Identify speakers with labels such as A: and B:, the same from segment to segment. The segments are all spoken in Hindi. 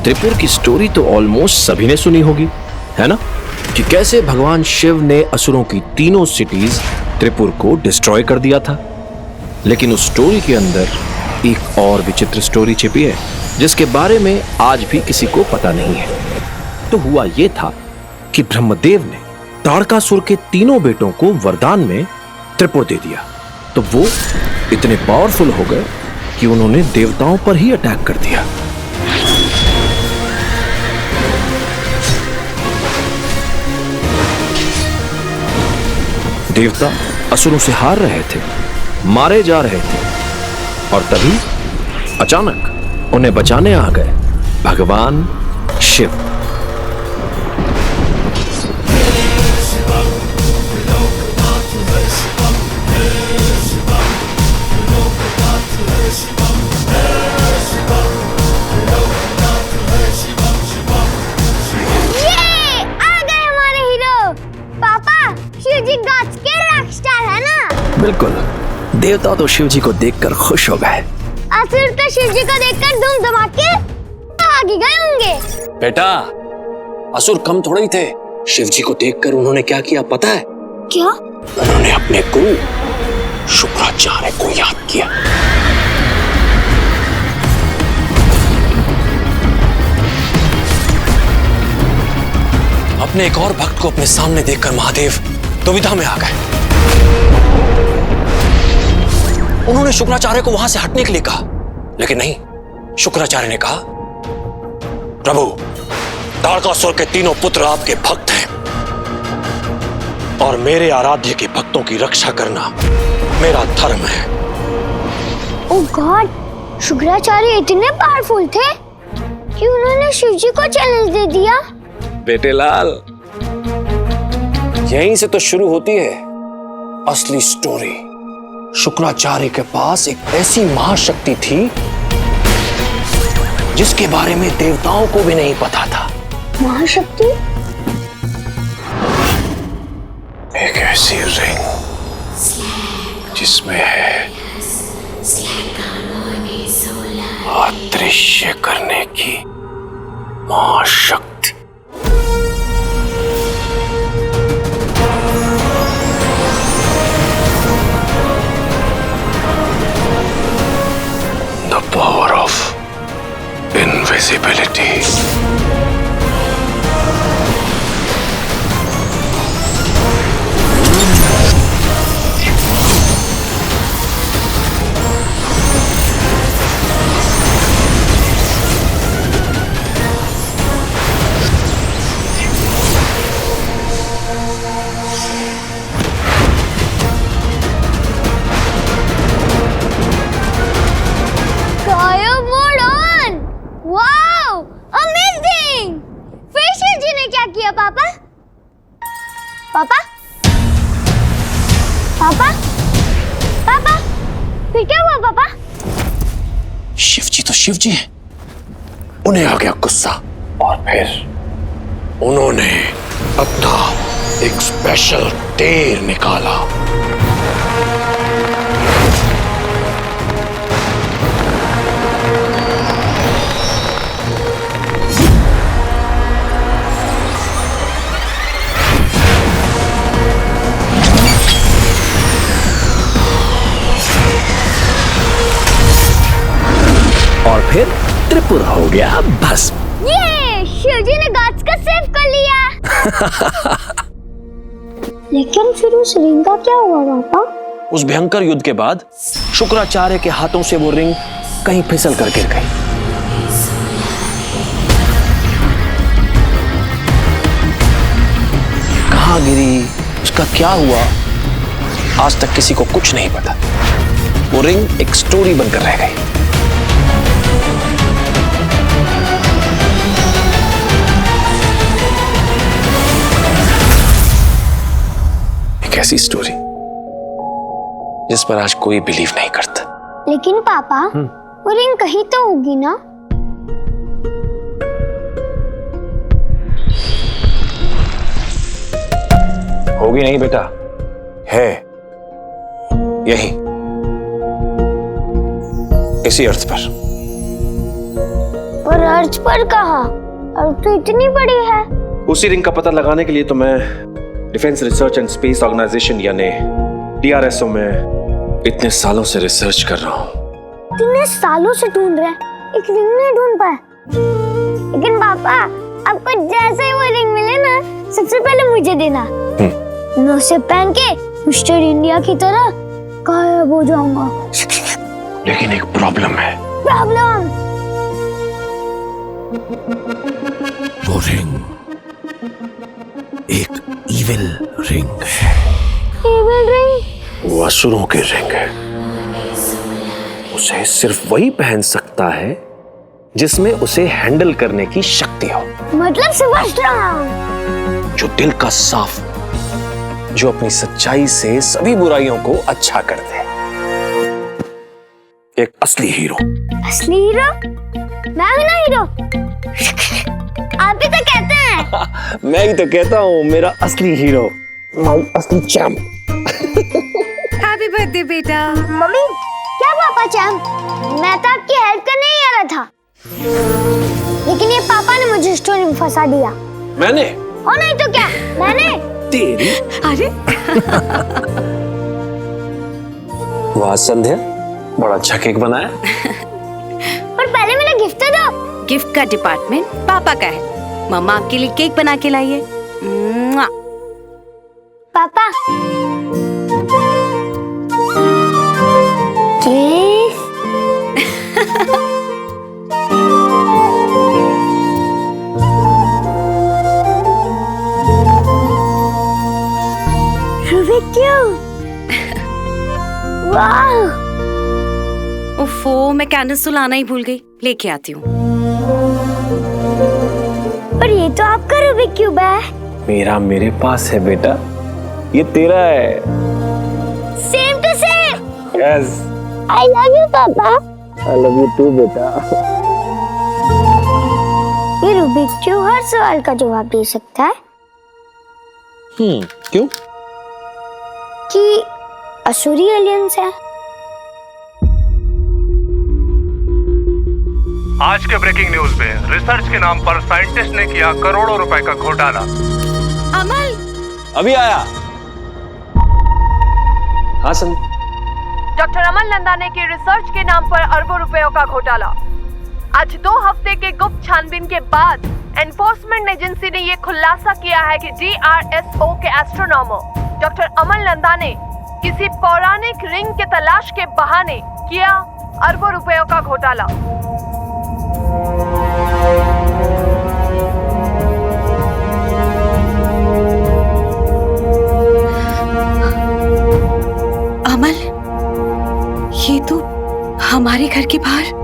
A: त्रिपुर की स्टोरी तो ऑलमोस्ट सभी ने सुनी होगी, है ना, कि कैसे भगवान शिव ने असुरों की तीनों सिटीज त्रिपुर को डिस्ट्रॉय कर दिया था। लेकिन उस स्टोरी के अंदर एक और विचित्र स्टोरी छिपी है, जिसके बारे में आज भी किसी को पता नहीं है। तो हुआ यह था कि ब्रह्मदेव ने ताड़कासुर के तीनों बेटों को वरदान में त्रिपुर दे दिया। तो वो इतने पावरफुल हो गए कि उन्होंने देवताओं पर ही अटैक कर दिया। देवता असुरों से हार रहे थे, मारे जा रहे थे, और तभी अचानक उन्हें बचाने आ गए भगवान शिव। बिल्कुल, देवता तो शिव जी को देखकर खुश हो गए।
B: असुर तो शिव जी को देखकर धूम धमाके आगे गए होंगे।
A: बेटा, असुर कम थोड़े ही थे। शिव जी को देखकर उन्होंने क्या किया पता है?
B: क्या?
A: उन्होंने अपने गुरु शुक्राचार्य को याद किया। अपने एक और भक्त को अपने सामने देखकर महादेव दुविधा में आ गए। उन्होंने शुक्राचार्य को वहां से हटने के लिए कहा, लेकिन नहीं, शुक्राचार्य ने कहा, प्रभु, ताड़कासुर के तीनों पुत्र आपके भक्त हैं और मेरे आराध्य के भक्तों की रक्षा करना मेरा धर्म है।
B: ओह गॉड, शुक्राचार्य इतने पावरफुल थे कि उन्होंने शिव जी को चैलेंज दे दिया।
A: बेटे लाल, यहीं से तो शुरू होती है असली स्टोरी। शुक्राचार्य के पास एक ऐसी महाशक्ति थी जिसके बारे में देवताओं को भी नहीं पता था।
B: महाशक्ति?
A: एक ऐसी रिंग जिसमें है अदृश्य करने की महाशक्ति। The power of invisibility.
B: पापा? पापा? पापा? फिर क्या हुआ पापा?
A: शिव जी तो शिव जी हैं। उन्हें आ गया गुस्सा और फिर उन्होंने अपना एक स्पेशल तीर निकाला। और फिर त्रिपुर हो गया भस्म।
B: ये शिव जी ने गॉड्स को सेव कर लिया। लेकिन फिर उस रिंग का क्या हुआ पापा?
A: उस भयंकर युद्ध के बाद शुक्राचार्य के हाथों से वो रिंग कहीं फिसल कर गिर गई। कहाँ गिरी, उसका क्या हुआ, आज तक किसी को कुछ नहीं पता। वो रिंग एक स्टोरी बनकर रह गई। ऐसी स्टोरी जिस पर आज कोई बिलीव नहीं करता।
B: लेकिन पापा, वो रिंग कहीं तो होगी ना?
A: होगी नहीं बेटा, है यही, इसी अर्थ पर।
B: पर रिसर्च पर कहा, और तो इतनी बड़ी है।
A: उसी रिंग का पता लगाने के लिए तो मैं defence research and space organisation यानी DRSO में इतने सालों से रिसर्च कर रहा हूँ।
B: इतने सालों से ढूंढ रहे हैं, एक रिंग नहीं ढूंढ पाए। लेकिन पापा, आपको जैसे ही वो रिंग मिले ना, सबसे पहले मुझे देना। मैं उसे पहन के मिस्टर इंडिया की तरह गायब हो जाऊंगा।
A: लेकिन एक प्रॉब्लम है।
B: प्रॉब्लम?
A: वो रिंग एक इविल रिंग है।
B: Evil ring?
A: वो असुरों की रिंग है। उसे सिर्फ वही पहन सकता है जिसमें उसे हैंडल करने की शक्ति हो।
B: मतलब समझ रहा हूं।
A: जो दिल का साफ, जो अपनी सच्चाई से सभी बुराइयों को अच्छा कर दे। एक असली हीरो।
B: असली हीरो? मैं हूं ना हीरो। आप ही तो कहते हैं।
A: मैं ही तो कहता हूँ, मेरा असली हीरो, माय असली चैंप।
C: हैप्पी बर्थडे बेटा।
B: मम्मी, क्या पापा चैंप? मैं तो आपकी हेल्प करने ही आ रहा था, लेकिन ये पापा ने मुझे स्टोरी में फंसा दिया।
A: मैंने?
B: और नहीं तो क्या, मैंने।
A: तेरी?
C: अरे
A: वाह संध्या, बड़ा अच्छा केक बनाया।
B: पर पहले मेरा गिफ्ट तो दो।
C: गिफ्ट का डिपार्टमेंट पापा का है। मम्मा आपके लिए केक बना के लाई है। मुआ।
B: पापा, रूबिक क्यूब। वाह!
C: ओफो, मैं कैंडल्स तो लाना ही भूल गई। लेके आती हूँ।
B: पर ये तो आपका रूबिक क्यूब है।
A: मेरा मेरे पास है बेटा, ये तेरा है।
B: Same to same.
A: Yes.
B: I love you papa.
A: I love you to बेटा।
B: ये रूबिक क्यूब हर सवाल का जवाब दे सकता है।
A: क्यों?
B: कि असुरी एलियंस है।
D: आज के ब्रेकिंग न्यूज में रिसर्च के नाम पर साइंटिस्ट ने किया करोड़ों रुपए का घोटाला।
C: अमल,
A: अभी आया। हाँ संध्या।
E: डॉक्टर अमल नंदाने की रिसर्च के नाम पर अरबों रुपयों का घोटाला। आज 2 हफ्ते के गुप्त छानबीन के बाद एनफोर्समेंट एजेंसी ने यह खुलासा किया है कि DRSO के एस्ट्रोनॉमर डॉक्टर अमल नंदा ने किसी पौराणिक रिंग के तलाश के बहाने किया अरबों रुपयों का घोटाला।
C: अमल, ये तो हमारे घर के बाहर।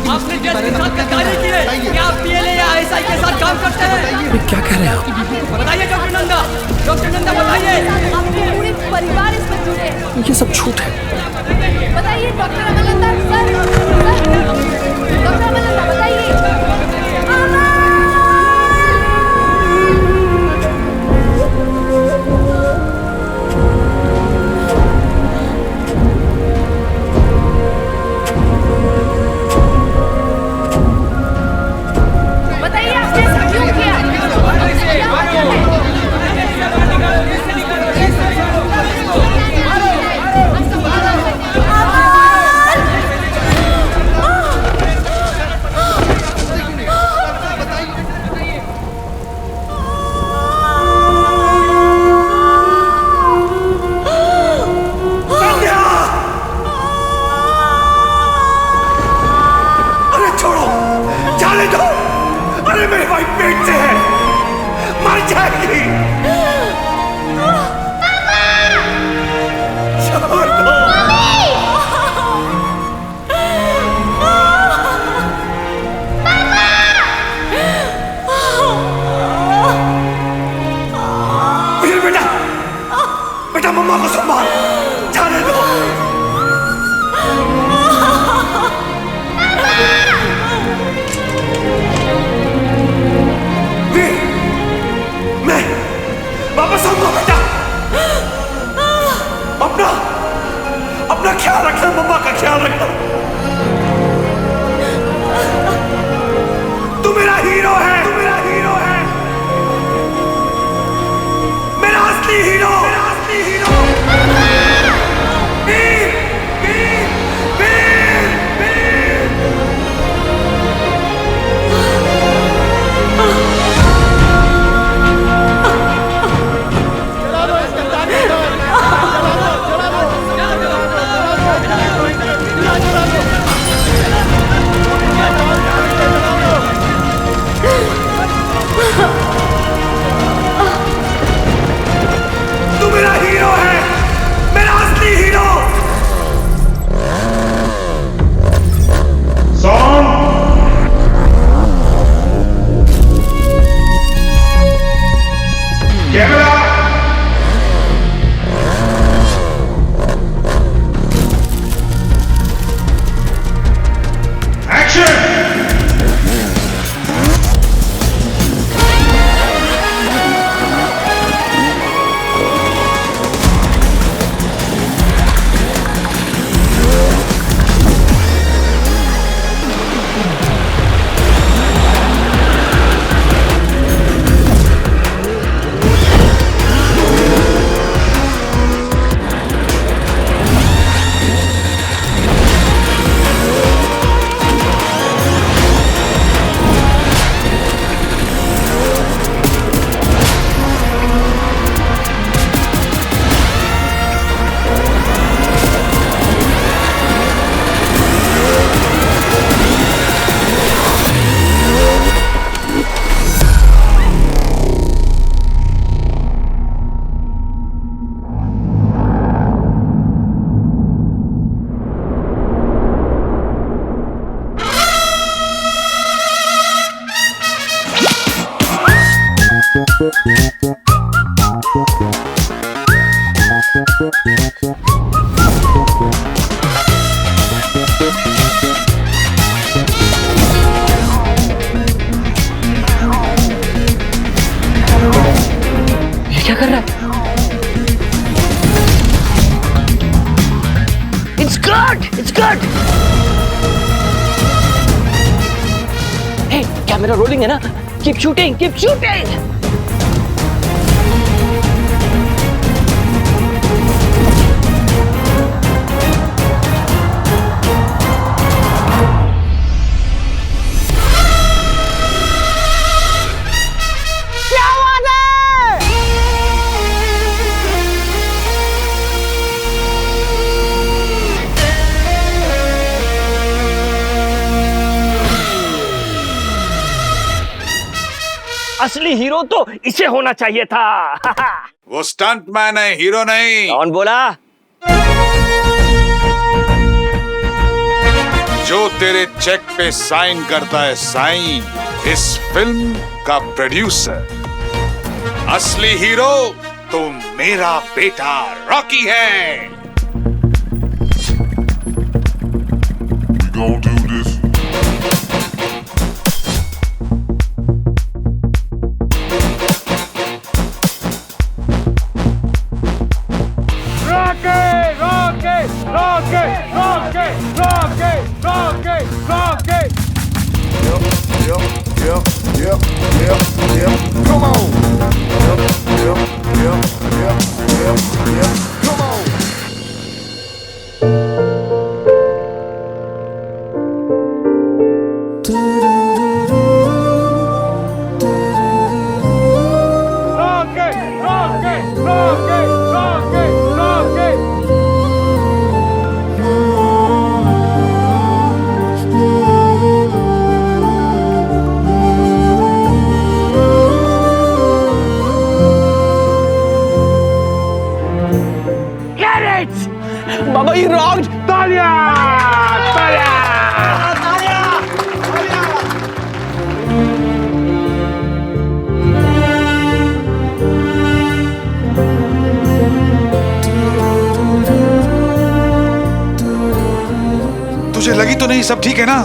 F: आपने जज के साथ गद्दारी की है। क्या आप PLA या ISI के साथ काम करते हैं?
A: क्या कह रहे हैं आप?
F: बताइए डॉक्टर नंदा, बताइए।
E: आपके पूरे परिवार इसमें जुड़े हैं।
A: ये सब झूठ है।
E: बताइए डॉक्टर अमल नंदा, सर, डॉक्टर अमल नंदा बताइए। बताइए आपने ऐसा क्यों किया?
G: अपना ख्याल रखना, मम्मा का ख्याल रखना। तू मेरा हीरो है, तू मेरा हीरो है, मेरा असली हीरो, मेरा असली हीरो। वीर, वीर, वीर, वीर। तू मेरा हीरो है, मेरा असली हीरो। Camera action.
F: ये क्या कर रहा है? It's good! It's good! Hey, camera rolling है ना? Keep shooting! Keep shooting! असली हीरो तो इसे होना चाहिए था।
H: वो स्टंट मैन है, हीरो नहीं।
F: कौन बोला?
H: जो तेरे चेक पे साइन करता है साइन, इस फिल्म का प्रोड्यूसर। असली हीरो तो मेरा बेटा रॉकी है। We gonna do this. Come on. Come on.
F: बाबा ये रॉन्ग।
G: तालिया, तालिया, तालिया,
H: तुझे लगी तो नहीं सब ठीक है ना?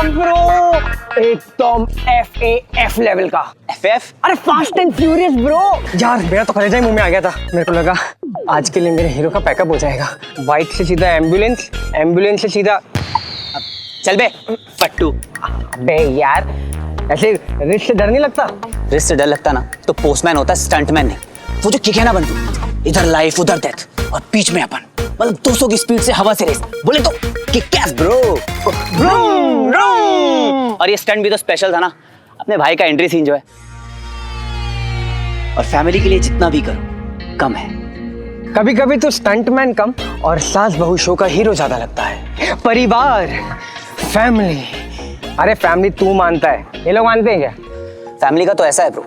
I: ब्रो, एकदम FAF लेवल का।
J: FF?
I: अरे फास्ट एंड फ्यूरियस ब्रो। यार मेरा तो कलेजा ही मुंह में आ गया था। मेरे को लगा आज के लिए मेरे हीरो का पैकअप हो जाएगा। बाइक से सीधा एम्बुलेंस, एम्बुलेंस से सीधा
J: चल बे पट्टू।
I: अबे यार, ऐसे रिस्क से डर नहीं लगता?
J: रिस्क से डर लगता ना तो पोस्टमैन होता, स्टंटमैन नहीं। वो जो किक है ना बंटू, इधर लाइफ उधर डेथ और बीच में अपन, मतलब 200 की स्पीड से हवा से रेस, बोले तो किक एस ब्रो। और ये स्टंट भी तो स्पेशल था ना, अपने भाई का एंट्री सीन जो है। और फैमिली के लिए जितना भी करो कम है।
I: कभी कभी तो स्टंटमैन कम और सास बहू शो का हीरो ज्यादा लगता है। परिवार, फैमिली। अरे फैमिली तू मानता है, ये लोग मानते हैं क्या?
J: फैमिली का तो ऐसा है ब्रो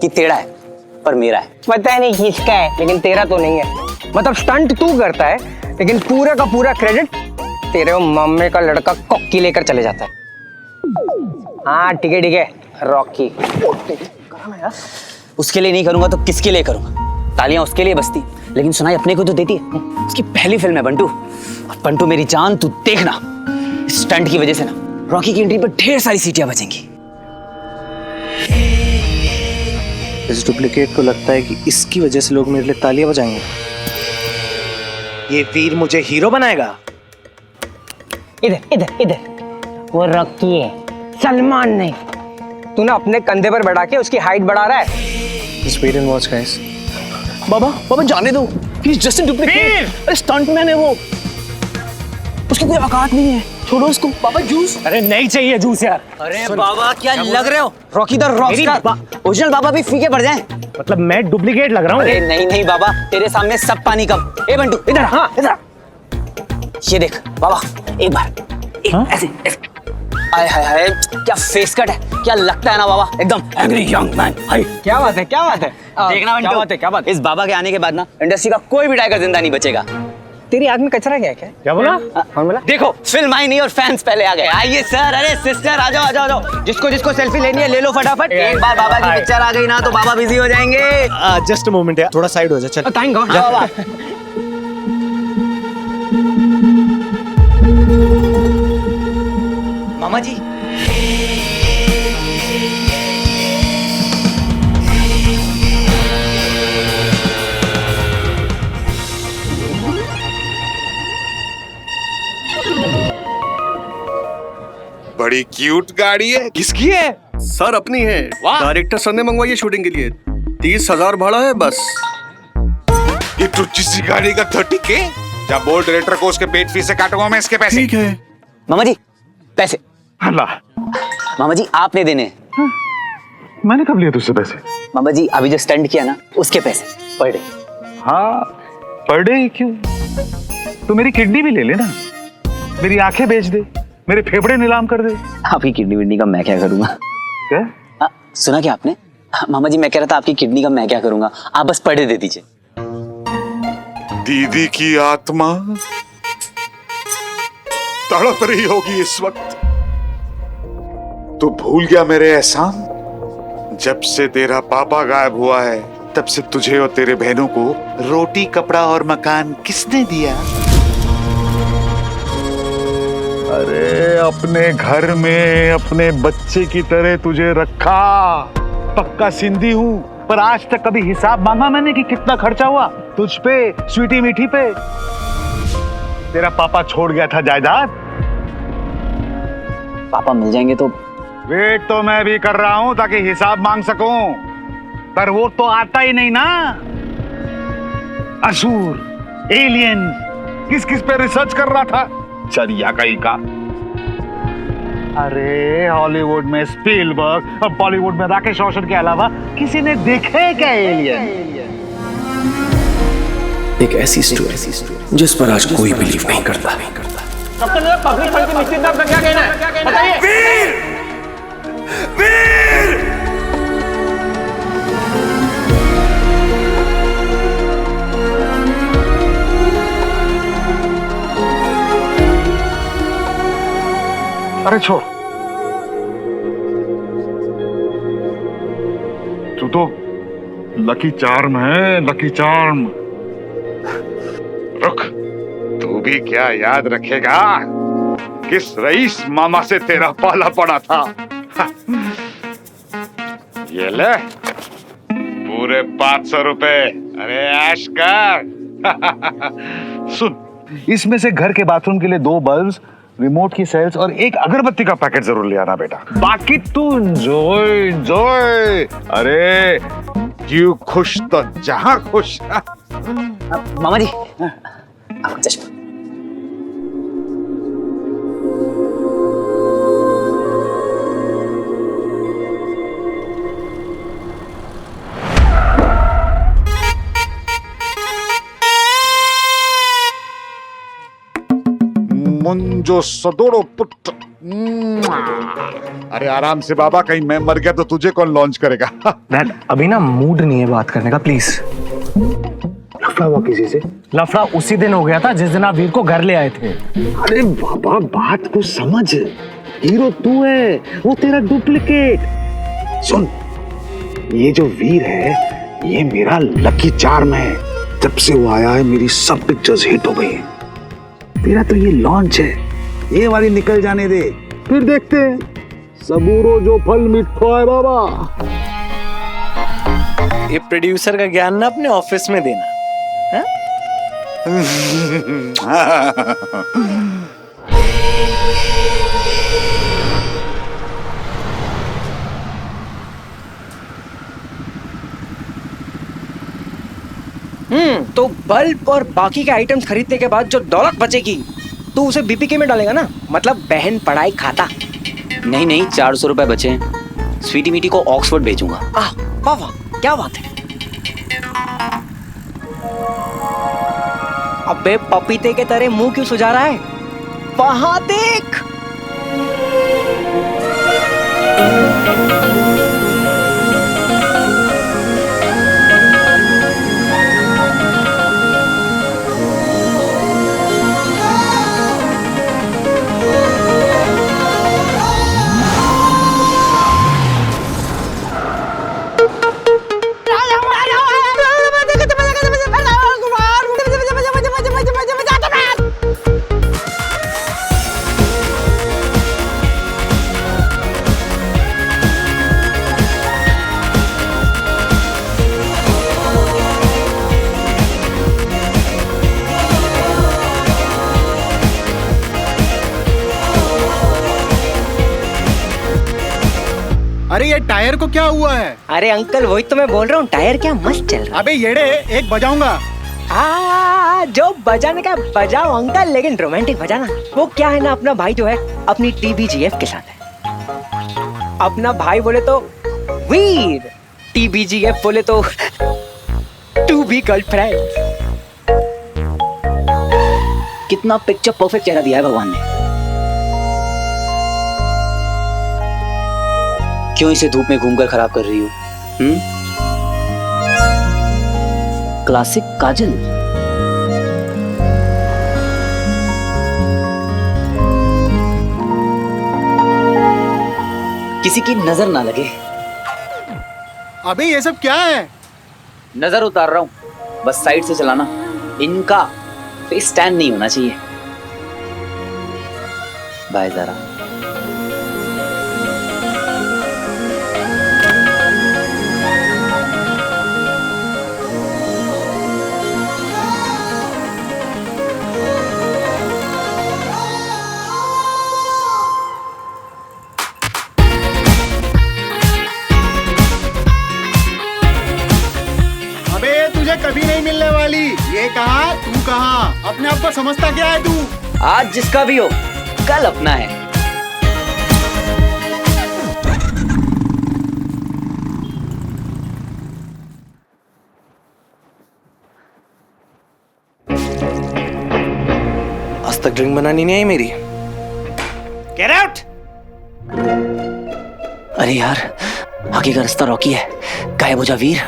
J: कि तेरा है पर मेरा है।
I: पता नहीं किसका है, लेकिन तेरा तो नहीं है। मतलब स्टंट तू करता है, लेकिन पूरा का पूरा क्रेडिट तेरे मम्मी का लड़का कॉकी लेकर चले जाता है। हाँ ठीक है, रॉकी।
J: उसके लिए नहीं करूंगा तो किसके लिए करूंगा? तालियां उसके लिए बजती, लेकिन सुनाई अपने को तो देती है। उसकी पहली फिल्म है बंटू। और बंटू मेरी जान, तू देखना इस स्टंट की वजह से ना रॉकी की एंट्री पर ढेर सारी सीटियां बजेंगी।
K: इस डुप्लीकेट को लगता है कि इसकी वजह से लोग मेरे लिए तालियां बजाएंगे। ये वीर मुझे हीरो बनाएगा।
I: इधर वो रॉकी है, सलमान नहीं। तू ना अपने कंधे पर बैठा के उसकी हाइट बढ़ा रहा है।
K: Just wait and watch, guys.
J: बाबा जाने दो, he's just a duplicate। अरे स्टंटमैन है वो, उसकी कोई औकात नहीं है, छोड़ो उसको। बाबा जूस।
I: अरे नहीं चाहिए जूस यार।
J: अरे बाबा क्या लग रहे हो? Rocky the Rockstar. ओरिजिनल बाबा भी फीके पड़ जाएं।
I: मतलब मैं डुप्लीकेट लग रहा हूँ?
J: अरे नहीं बाबा, तेरे सामने सब पानी कम। ए बंटू इधर, हाँ इधर। ये देख बाबा, एक बार ऐसे। हाय हाय हाय, क्या फेस कट है, क्या लगता है ना बाबा, एकदम एंग्री यंग मैन। हाय
I: क्या बात है?
J: देखना बंटू,
I: क्या बात है?
J: इस बाबा के आने के बाद ना इंडस्ट्री का कोई भी टाइगर जिंदा नहीं बचेगा।
I: तेरी आग में कचरा क्या बोला? कौन बोला?
J: देखो फिल्म आई नहीं और फैंस पहले आ गए। आइए सर, अरे सिस्टर आ जाओ। जिसको सेल्फी लेनी है ले लो फटाफट। एक बार बाबा की पिक्चर आ गई ना तो बाबा बिजी हो जाएंगे।
K: जस्ट अ मोमेंट यार, थोड़ा साइड हो जा। चल
I: थैंक गॉड।
J: बाबा मामा जी,
H: बड़ी क्यूट गाड़ी है, किसकी है?
L: सर अपनी है।
H: वाह।
L: डायरेक्टर सर ने मंगवाई है शूटिंग के लिए। 30,000 भाड़ा है बस।
H: ये टुच्ची सी गाड़ी का 30K? जब बोल डायरेक्टर को उसके पेट फीस से काटूंगा मैं इसके पैसे।
L: ठीक है
J: मामा जी पैसे।
H: अल्लाह,
J: मामा जी आपने देने हैं।
H: मैंने कब लिया तुझसे पैसे?
J: मामा जी अभी जो स्टंट किया ना उसके पैसे पर डे।
H: हाँ पर डे क्यों? तो मेरी किडनी भी ले लेना, मेरी आंखें बेच दे, मेरे फेफड़े नीलाम कर दे।
J: आपकी किडनी विडनी का मैं क्या करूंगा?
H: क्या?
J: सुना क्या आपने? मामा जी मैं कह रहा था आपकी किडनी का मैं क्या करूंगा, आप बस पर डे दे दीजिए।
H: दीदी की आत्मा तड़प रही होगी इस वक्त। तू भूल गया मेरे एहसान? जब से तेरा पापा गायब हुआ है तब से तुझे और तेरे बहनों को रोटी, कपड़ा और मकान किसने दिया? अरे अपने घर में अपने बच्चे की तरह तुझे रखा। पक्का सिंधी हूँ, पर आज तक कभी हिसाब मांगा मैंने कि कितना खर्चा हुआ तुझ पे, स्वीटी मीठी पे। तेरा पापा छोड़ गया था जायदाद।
J: पापा मिल जाएंगे तो?
H: वेट तो मैं भी कर रहा हूं ताकि हिसाब मांग सकूं, पर वो तो आता ही नहीं ना। असुर, एलियन, किस किस पे रिसर्च कर रहा था? चरिया कहीं का। अरे हॉलीवुड में स्पीलबर्ग और बॉलीवुड में राकेश रोशन के अलावा किसी ने देखे क्या एलियन?
A: एक ऐसी स्टोरी जिस पर आज कोई बिलीव नहीं करता।
I: पब्लिक फंड की निश्चित दाम का क्या कहना है बताइए?
G: वीर!
H: अरे छोड़, तू तो लकी चार्म है, लकी चार्म। रुक, तू भी क्या याद रखेगा? किस रईस मामा से तेरा पाला पड़ा था। ये ले पूरे 500 रुपए। अरे ऐश कर। सुन, इसमें से घर के बाथरूम के लिए 2 बल्ब्स, रिमोट की सेल्स और एक अगरबत्ती का पैकेट जरूर ले आना बेटा। बाकी तू एंजॉय। अरे जीव खुश तो जहां खुश।
J: मामा जी चश्मा।
H: मुंजो सदोड़ो पुत्र। अरे आराम से बाबा, कहीं मैं मर गया तो तुझे कौन लॉन्च करेगा।
K: डैड अभी ना मूड नहीं है बात करने का, प्लीज। लफड़ा हुआ किसी से? लफड़ा उसी दिन हो गया था जिस दिन आप वीर को घर ले आए थे।
M: अरे बाबा बात को समझ, हीरो तू है, वो तेरा डुप्लीकेट। सुन, ये जो वीर है ये मेरा लकी चार्म है। जब से वो आया है मेरी सब पिक्चर्स हिट हो गई हैं। तेरा तो ये लॉन्च है, ये वाली निकल जाने दे, फिर देखते हैं। सबूरो जो फल मिठो है बाबा।
K: ये प्रोड्यूसर का ज्ञान ना अपने ऑफिस में देना है?
I: तो बल्ब और बाकी के आइटम्स खरीदने के बाद जो दौलत बचेगी तो उसे बीपीके में डालेगा ना, मतलब बहन पढ़ाई खाता।
J: नहीं 400 रुपए बचे हैं, स्वीटी मीटी को ऑक्सफोर्ड भेजूंगा।
I: वाह वाह, क्या बात है। अबे पपीते के तरह मुंह क्यों सुझा रहा है? वहां देख।
N: अरे ये टायर को क्या हुआ है?
I: अरे अंकल वही तो मैं बोल रहा हूँ, टायर क्या मस्त चल रहा है।
N: अबे येड़े, एक बजाऊंगा।
I: जो बजाने का बजाओ अंकल, लेकिन रोमांटिक बजाना। वो क्या है ना, अपना भाई जो है अपनी टीबीजीएफ के साथ है। अपना भाई बोले तो वीर, टीबीजीएफ बोले तो टू बी गर्लफ्रेंड।
J: कितना पिक्चर परफेक्ट चेहरा दिया है भगवान ने। क्यों इसे धूप में घूमकर खराब कर रही हो? क्लासिक काजल। किसी की नजर ना लगे।
N: अबे ये सब क्या है?
J: नजर उतार रहा हूं, बस साइड से चलाना। इनका फेस स्टैंड नहीं होना चाहिए। बाय जरा।
N: कभी नहीं मिलने वाली। ये कहा, तू कहा। अपने आप को समझता क्या है तू?
J: आज जिसका भी हो, कल अपना है।
K: आज तक ड्रिंक बनानी नहीं आई मेरी।
N: Get out!
J: अरे यार, आगे का रास्ता रॉकी है। गायब हो जा वीर।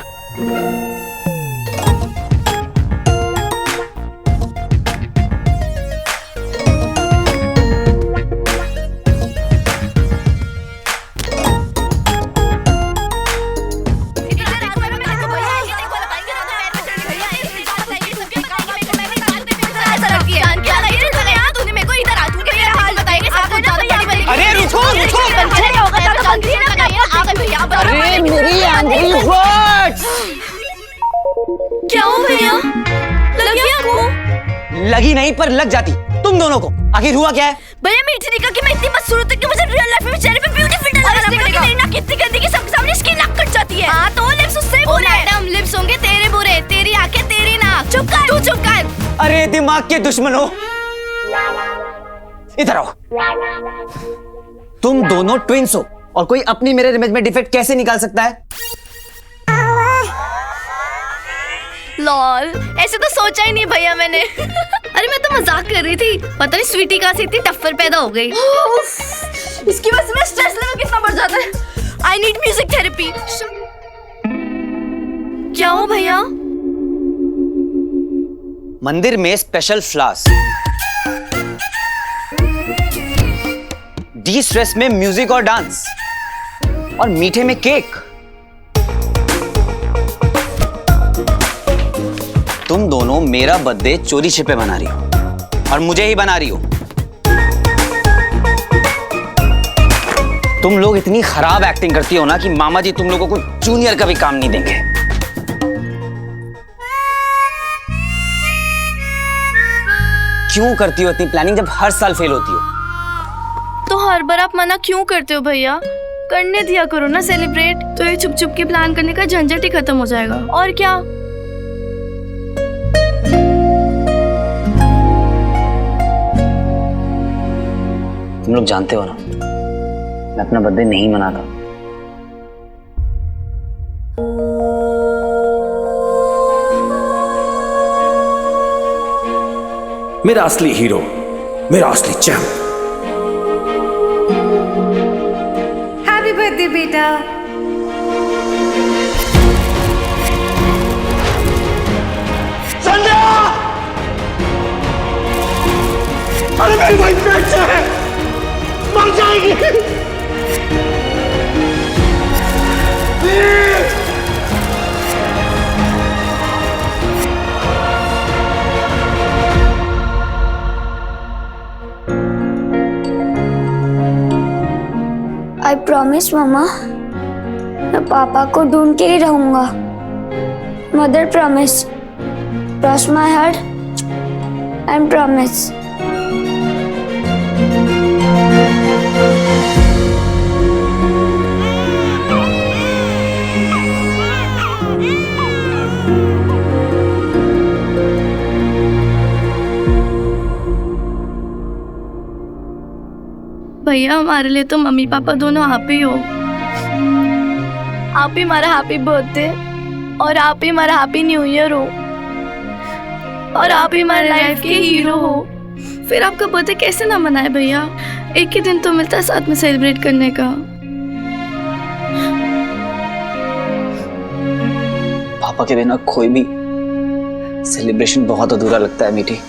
J: मेरी वर्ड्स।
C: क्या हो भैया? लगी आपको?
J: लगी नहीं पर लग जाती तुम दोनों को। आखिर हुआ क्या है?
C: भैया मीठी निका कि मैं इतनी मशहूर हूं कि मुझे रियल लाइफ में चेहरे पे ब्यूटी फिल्टर लगाना पड़ेगा। मेरी नाक कितनी गंदी कि सबके सामने इसकी नाक कट जाती है। हां तो लिप्स उससे बुरे हैं। मैडम लिप्स होंगे तेरे बुरे, तेरी आंखें तेरी नाक। चुप कर, तू चुप कर।
J: अरे दिमाग के दुश्मनों, इधर आओ। तुम दोनों ट्विंस हो और कोई अपनी मिरर इमेज में डिफेक्ट कैसे निकाल सकता है?
C: लॉल, ऐसे तो सोचा ही नहीं भैया मैंने। अरे मैं तो मजाक कर रही थी। पता नहीं स्वीटी कहां से इतनी टफ्फर पैदा हो गई। इसकी वजह से मेरा स्ट्रेस लेवल कितना बढ़ जाता है। I need music therapy. क्या हो भैया?
J: मंदिर में स्पेशल फ्लावर्स, डी स्ट्रेस में म्यूजिक और डांस, और मीठे में केक। तुम दोनों मेरा बर्थडे चोरी छिपे मना रही हो और मुझे ही बना रही हो। तुम लोग इतनी खराब एक्टिंग करती हो ना कि मामा जी तुम लोगों को जूनियर का भी काम नहीं देंगे। क्यों करती हो इतनी प्लानिंग जब हर साल फेल होती हो?
C: तो हर बार आप मना क्यों करते हो भैया? करने दिया करो ना सेलिब्रेट, तो ये छुप छुप के प्लान करने का झंझट ही खत्म हो जाएगा। और क्या?
J: तुम लोग जानते हो ना मैं अपना बर्थडे नहीं मनाता।
A: मेरा असली हीरो, मेरा असली चैंप।
C: हैप्पी बर्थडे बेटा।
G: संध्या! अरे मेरी भाई पेट से है, मर जाएगी।
B: आई प्रॉमिस मम्मा, मैं पापा को ढूंढ के ही रहूंगा। Mother promise, cross my heart and promise.
C: भैया हमारे लिए तो मम्मी पापा दोनों आप ही हो। आप ही हमारा हैप्पी बर्थडे और आप ही हमारा हैप्पी न्यू ईयर हो और आप ही हमारे लाइफ के हीरो हो। फिर आपका बर्थडे कैसे ना मनाए भैया? एक ही दिन तो मिलता है साथ में सेलिब्रेट करने का।
J: पापा के बिना कोई भी सेलिब्रेशन बहुत अधूरा लगता है मीठी।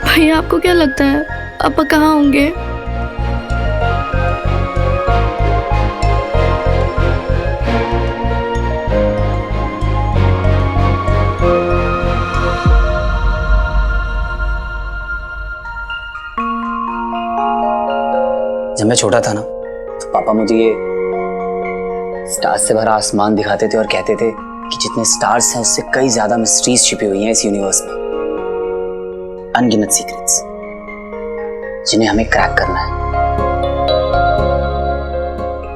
C: भैया आपको क्या लगता है पापा कहाँ होंगे?
J: जब मैं छोटा था ना तो पापा मुझे ये स्टार्स से भरा आसमान दिखाते थे और कहते थे कि जितने स्टार्स हैं उससे कई ज्यादा मिस्ट्रीज छिपी हुई हैं इस यूनिवर्स में। अनगिनत सीक्रेट्स जिन्हें हमें क्रैक करना है।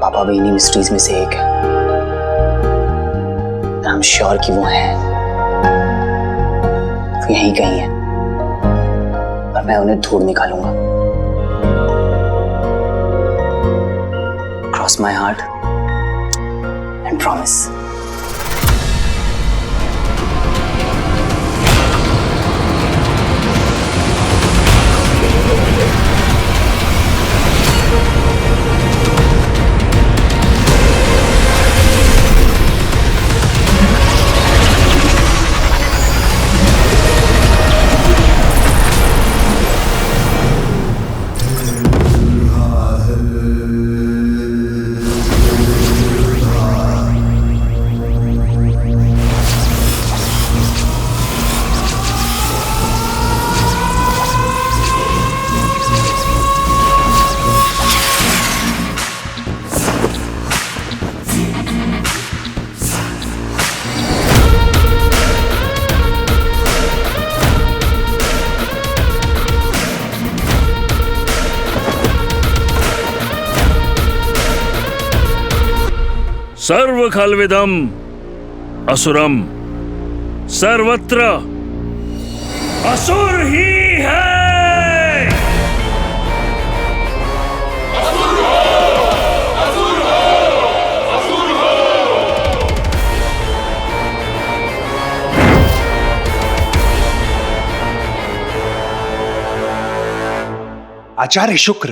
J: पापा भी इन्हीं मिस्ट्रीज में से एक है। आई एम श्योर कि वो है, वो यहीं कहीं है और मैं उन्हें ढूंढ निकालूंगा। Cross my heart and promise.
O: सर्व खलविदम असुरम सर्वत्र असुर ही है।
M: आचार्य शुक्र,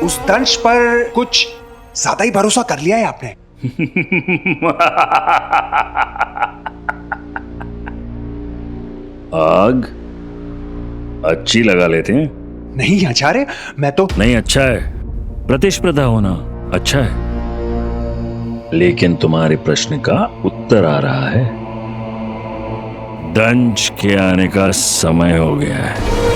M: उस दंश पर कुछ ज्यादा ही भरोसा कर लिया है आपने।
O: आग अच्छी लगा लेते हैं।
M: नहीं आचार्य, मैं तो
O: नहीं, अच्छा है, प्रतिस्पर्धा होना अच्छा है, लेकिन तुम्हारे प्रश्न का उत्तर आ रहा है। दंश के आने का समय हो गया है।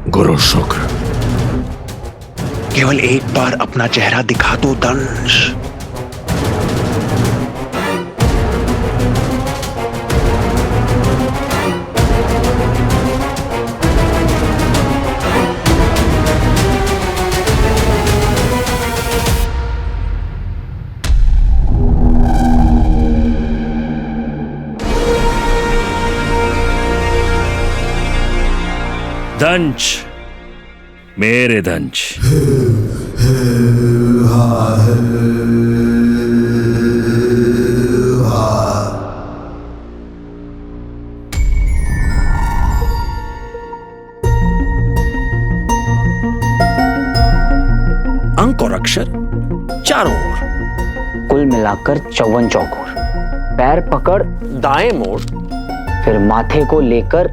M: गुरु शुक्र, केवल एक बार अपना चेहरा दिखा दो दंश।
O: दंश, मेरे दंश,
A: अंक और अक्षर चारों ओर,
J: कुल मिलाकर 54 चौकोर। पैर पकड़
A: दाएं मोड़,
J: फिर माथे को लेकर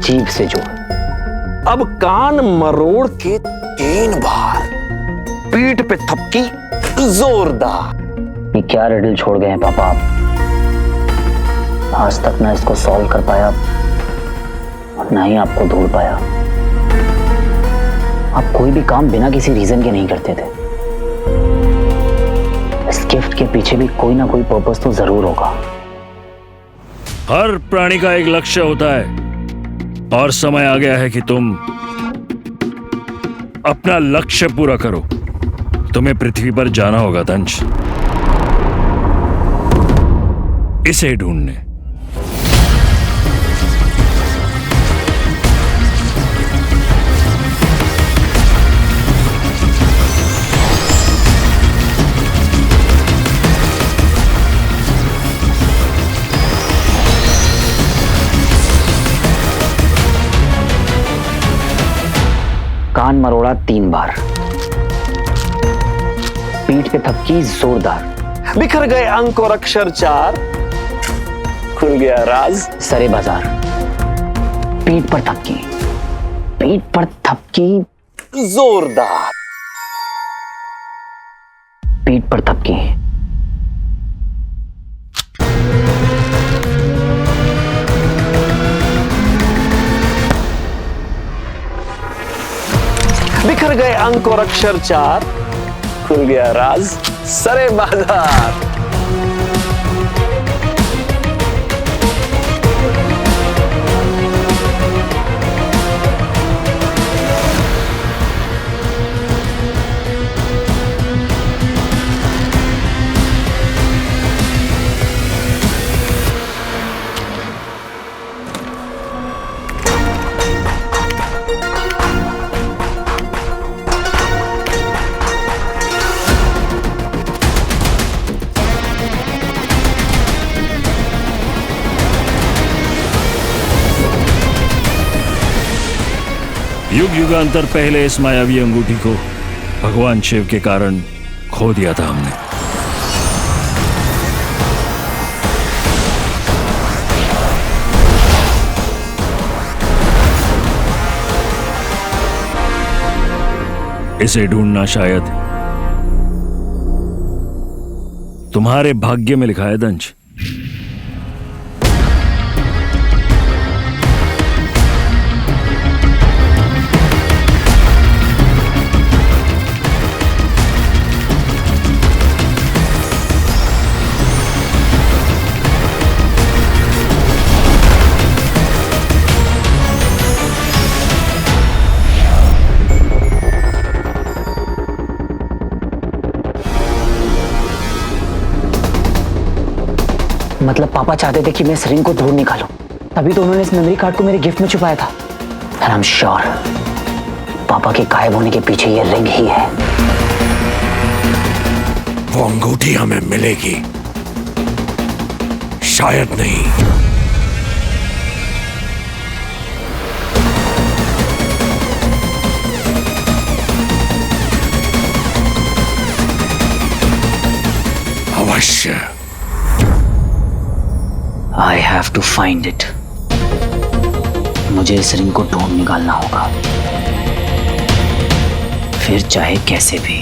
J: जीभ से जोड़।
A: अब कान मरोड़ के 3 बार, पीठ पे थपकी जोरदार।
J: ये क्या रिडल छोड़ गए हैं पापा आप? आज तक ना इसको सॉल्व कर पाया और ना ही आपको ढूंढ पाया। आप कोई भी काम बिना किसी रीजन के नहीं करते थे। इस गिफ्ट के पीछे भी कोई ना कोई पर्पस तो जरूर होगा।
O: हर प्राणी का एक लक्ष्य होता है और समय आ गया है कि तुम अपना लक्ष्य पूरा करो। तुम्हें पृथ्वी पर जाना होगा दंश, इसे ढूंढने।
J: कान मरोड़ा 3 बार, पीठ पे थपकी जोरदार।
A: बिखर गए अंक और अक्षर 4, खुल गया राज
J: सरे बाजार। पीठ पर थपकी, पीठ पर थपकी
A: जोरदार।
J: पीठ पर थपकी।
A: बिखर गए अंक और अक्षर 4, खुल गया राज सरे बाजार।
O: युग युगांतर पहले इस मायावी अंगूठी को भगवान शिव के कारण खो दिया था हमने। इसे ढूंढना शायद तुम्हारे भाग्य में लिखा है दंश।
J: मतलब पापा चाहते थे कि मैं इस रिंग को ढूंढ निकालूं, तभी तो उन्होंने इस मेमोरी कार्ड को मेरे गिफ्ट में छुपाया था। And I'm sure पापा के गायब होने के पीछे ये रिंग ही है।
G: वो अंगूठी हमें मिलेगी, शायद नहीं। अवश्य।
J: I have to find it. मुझे इस रिंग को ढूंढ निकालना होगा, फिर चाहे कैसे भी।